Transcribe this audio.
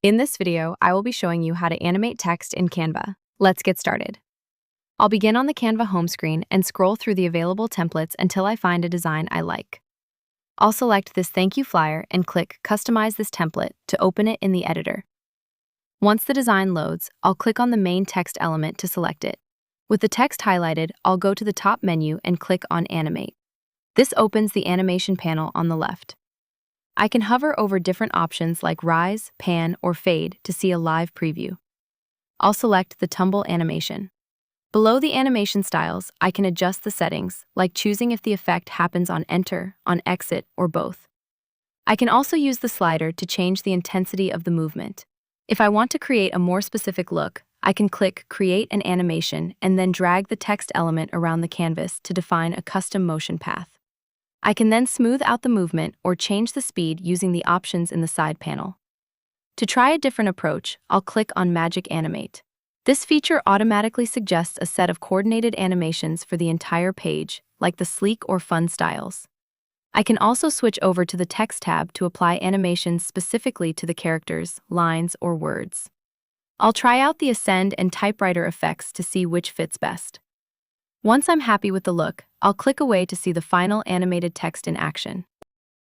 In this video, I will be showing you how to animate text in Canva. Let's get started. I'll begin on the Canva home screen and scroll through the available templates until I find a design I like. I'll select this thank you flyer and click Customize this template to open it in the editor. Once the design loads, I'll click on the main text element to select it. With the text highlighted, I'll go to the top menu and click on Animate. This opens the animation panel on the left. I can hover over different options like rise, pan, or fade to see a live preview. I'll select the tumble animation. Below the animation styles, I can adjust the settings, like choosing if the effect happens on enter, on exit, or both. I can also use the slider to change the intensity of the movement. If I want to create a more specific look, I can click Create an Animation and then drag the text element around the canvas to define a custom motion path. I can then smooth out the movement or change the speed using the options in the side panel. To try a different approach, I'll click on Magic Animate. This feature automatically suggests a set of coordinated animations for the entire page, like the sleek or fun styles. I can also switch over to the Text tab to apply animations specifically to the characters, lines, or words. I'll try out the Ascend and Typewriter effects to see which fits best. Once I'm happy with the look, I'll click away to see the final animated text in action.